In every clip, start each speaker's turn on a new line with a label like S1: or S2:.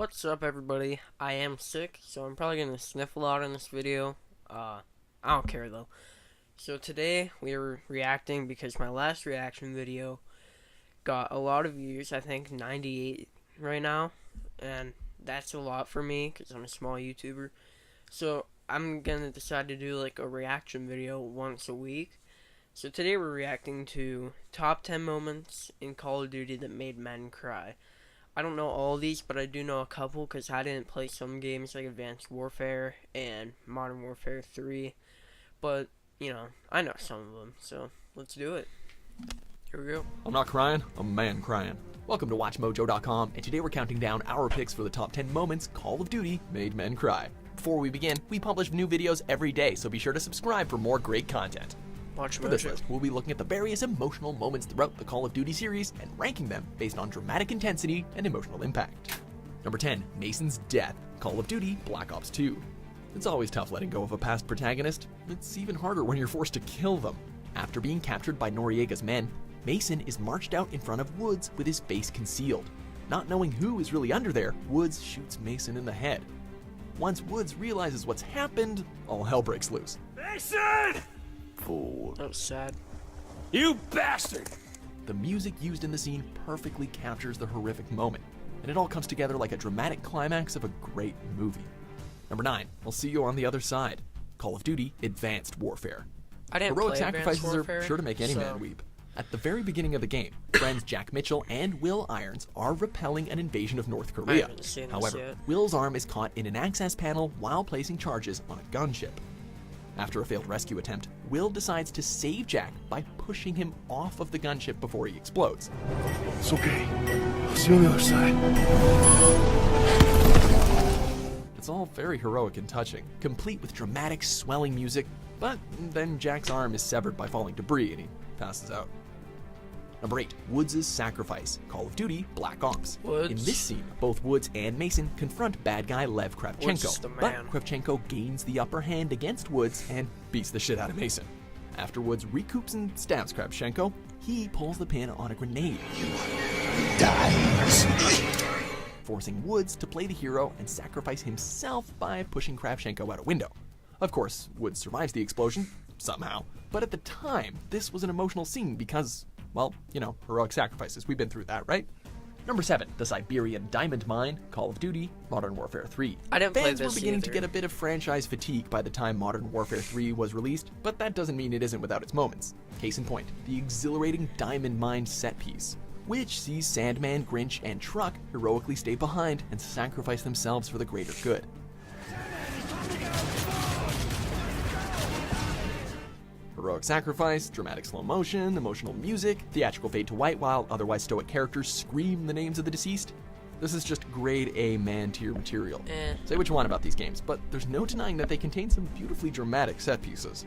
S1: What's up, everybody? I am sick, so I'm probably gonna sniff a lot in this video. I don't care though. So today we are reacting because my last reaction video got a lot of views. I think 98 right now, and that's a lot for me because I'm a small YouTuber. So I'm gonna decide to do like a reaction video once a week. So today we're reacting to top 10 moments in Call of Duty that made men cry. I don't know all of these, but I do know a couple because I didn't play some games like Advanced Warfare and Modern Warfare 3. But, you know, I know some of them, so let's do it. Here we go.
S2: I'm not crying, I'm a man crying. Welcome to WatchMojo.com, and today we're counting down our picks for the top 10 moments Call of Duty made men cry. Before we begin, we publish new videos every day, so be sure to subscribe for more great content. For this list, we'll be looking at the various emotional moments throughout the Call of Duty series and ranking them based on dramatic intensity and emotional impact. Number 10, Mason's death, Call of Duty Black Ops 2. It's always tough letting go of a past protagonist. It's even harder when you're forced to kill them. After being captured by Noriega's men, Mason is marched out in front of Woods with his face concealed. Not knowing who is really under there, Woods shoots Mason in the head. Once Woods realizes what's happened, all hell breaks loose.
S3: Mason!
S2: Fool.
S1: That was sad.
S3: You bastard!
S2: The music used in the scene perfectly captures the horrific moment, and it all comes together like a dramatic climax of a great movie. Number 9, I'll see you on the other side. Call of Duty Advanced Warfare.
S1: I didn't
S2: Heroic
S1: play
S2: sacrifices
S1: Advanced Warfare,
S2: are sure to make any man weep. At the very beginning of the game, friends Jack Mitchell and Will Irons are repelling an invasion of North Korea. However, Will's arm is caught in an access panel while placing charges on a gunship. After a failed rescue attempt, Will decides to save Jack by pushing him off of the gunship before he explodes.
S3: It's okay. I'll see you on the other side.
S2: It's all very heroic and touching, complete with dramatic swelling music, but then Jack's arm is severed by falling debris and he passes out. Number 8, Woods' sacrifice, Call of Duty Black Ops.
S1: Woods.
S2: In this scene, both Woods and Mason confront bad guy Lev Kravchenko, but Kravchenko gains the upper hand against Woods and beats the shit out of Mason. After Woods recoups and stabs Kravchenko, he pulls the pin on a grenade, forcing Woods to play the hero and sacrifice himself by pushing Kravchenko out a window. Of course, Woods survives the explosion, somehow, but at the time, this was an emotional scene because, well, you know, heroic sacrifices. We've been through that, right? Number 7, the Siberian Diamond Mine, Call of Duty Modern Warfare 3.
S1: I didn't play
S2: Fans
S1: this
S2: were beginning
S1: either.
S2: to get a bit of franchise fatigue by the time Modern Warfare 3 was released, but that doesn't mean it isn't without its moments. Case in point, the exhilarating Diamond Mine set piece, which sees Sandman, Grinch, and Truck heroically stay behind and sacrifice themselves for the greater good. Heroic sacrifice, dramatic slow motion, emotional music, theatrical fade to white while otherwise stoic characters scream the names of the deceased. This is just grade A man tier material. Say what you want about these games, but there's no denying that they contain some beautifully dramatic set pieces.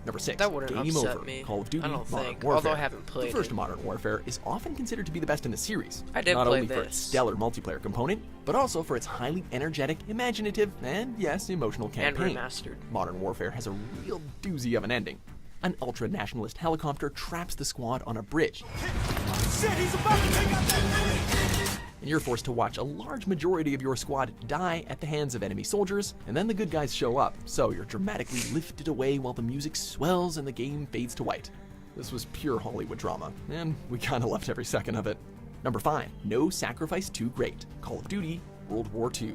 S2: Number 6,
S1: That wouldn't
S2: Game
S1: upset
S2: Over,
S1: me.
S2: Call of Duty
S1: I don't
S2: Modern
S1: think,
S2: Warfare.
S1: although I haven't played
S2: The first
S1: it.
S2: Modern Warfare is often considered to be the best in the series.
S1: I did
S2: not
S1: play
S2: only for its
S1: this.
S2: stellar multiplayer component, but also for its highly energetic, imaginative, and yes, emotional campaign.
S1: And remastered.
S2: Modern Warfare has a real doozy of an ending. An ultra-nationalist helicopter traps the squad on a bridge.
S3: Shit, he's about to take out that bridge!
S2: And you're forced to watch a large majority of your squad die at the hands of enemy soldiers, and then the good guys show up, so you're dramatically lifted away while the music swells and the game fades to white. This was pure Hollywood drama, and we kinda loved every second of it. Number 5, No Sacrifice Too Great, Call of Duty World War II.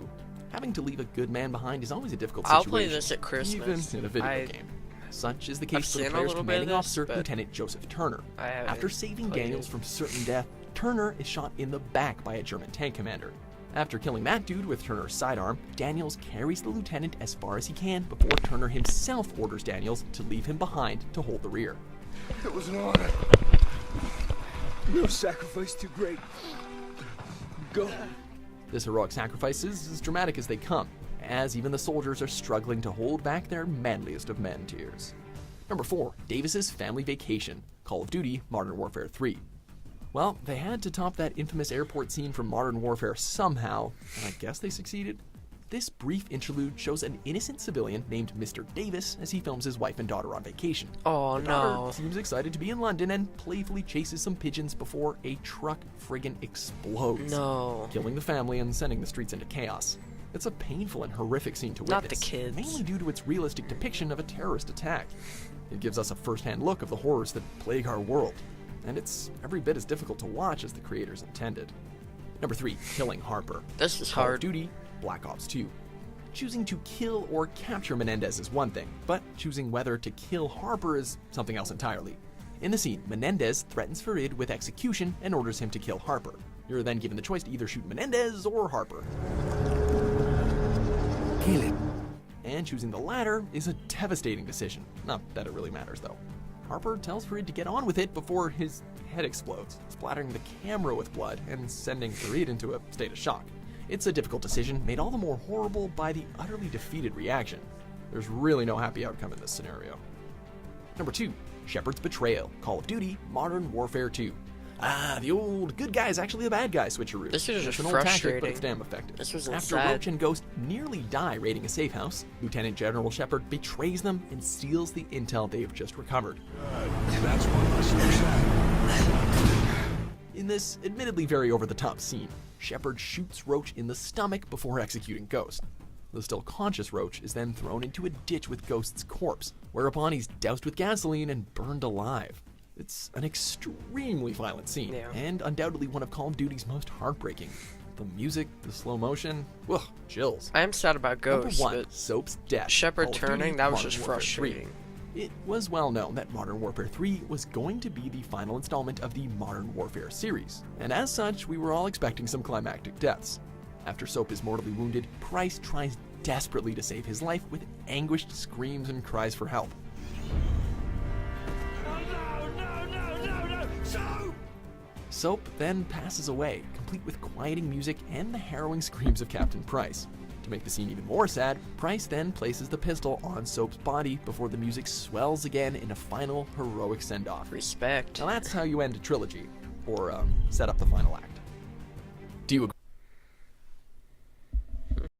S2: Having to leave a good man behind is always a difficult situation.
S1: I'll play this at Christmas.
S2: Even in a video game. Such is the case for the
S1: seen a
S2: player's
S1: little bit of
S2: commanding
S1: this,
S2: officer,
S1: but
S2: Lieutenant Joseph Turner.
S1: I haven't
S2: After saving
S1: played
S2: Daniels
S1: it.
S2: from certain death, Turner is shot in the back by a German tank commander. After killing that dude with Turner's sidearm, Daniels carries the lieutenant as far as he can before Turner himself orders Daniels to leave him behind to hold the rear.
S3: It was an honor. No sacrifice too great. Go.
S2: This heroic sacrifice is as dramatic as they come, as even the soldiers are struggling to hold back their manliest of men tears. Number 4, Davis's Family Vacation, Call of Duty Modern Warfare 3. Well, they had to top that infamous airport scene from Modern Warfare somehow, and I guess they succeeded. This brief interlude shows an innocent civilian named Mr. Davis as he films his wife and daughter on vacation.
S1: Oh
S2: The daughter
S1: no.
S2: seems excited to be in London and playfully chases some pigeons before a truck friggin' explodes,
S1: No.
S2: killing the family and sending the streets into chaos. It's a painful and horrific scene to witness,
S1: Not the kids.
S2: mainly due to its realistic depiction of a terrorist attack. It gives us a first-hand look of the horrors that plague our world, and it's every bit as difficult to watch as the creators intended. Number 3, killing Harper.
S1: This is
S2: Call of
S1: hard.
S2: Duty, Black Ops 2. Choosing to kill or capture Menendez is one thing, but choosing whether to kill Harper is something else entirely. In the scene, Menendez threatens Farid with execution and orders him to kill Harper. You're then given the choice to either shoot Menendez or Harper.
S3: Kill him.
S2: And choosing the latter is a devastating decision. Not that it really matters, though. Harper tells Farid to get on with it before his head explodes, splattering the camera with blood and sending Farid into a state of shock. It's a difficult decision, made all the more horrible by the utterly defeated reaction. There's really no happy outcome in this scenario. Number 2, Shepard's betrayal. Call of Duty, Modern Warfare 2. The old good guy is actually the bad guy switcheroo.
S1: This is
S2: It's
S1: just
S2: an old tactic, but
S1: frustrating.
S2: it's damn effective.
S1: This was
S2: After
S1: sad.
S2: Roach and Ghost nearly die raiding a safe house, Lieutenant General Shepard betrays them and steals the intel they've just recovered.
S3: That's one less loose end.
S2: In this admittedly very over-the-top scene, Shepard shoots Roach in the stomach before executing Ghost. The still conscious Roach is then thrown into a ditch with Ghost's corpse, whereupon he's doused with gasoline and burned alive. It's an extremely violent scene,
S1: Yeah.
S2: and undoubtedly one of Call of Duty's most heartbreaking. The music, the slow motion, ugh, chills.
S1: I am sad about Ghost,
S2: Number 1,
S1: but
S2: Soap's death.
S1: Shepard
S2: Call of Duty,
S1: turning, that was
S2: Modern
S1: just
S2: Warfare 3.
S1: frustrating.
S2: It was well known that Modern Warfare 3 was going to be the final installment of the Modern Warfare series, and as such, we were all expecting some climactic deaths. After Soap is mortally wounded, Price tries desperately to save his life with anguished screams and cries for help.
S3: No! So!
S2: Soap then passes away, complete with quieting music and the harrowing screams of Captain Price. To make the scene even more sad, Price then places the pistol on Soap's body before the music swells again in a final heroic send-off.
S1: Respect.
S2: Now that's how you end a trilogy, or set up the final act. Do you agree?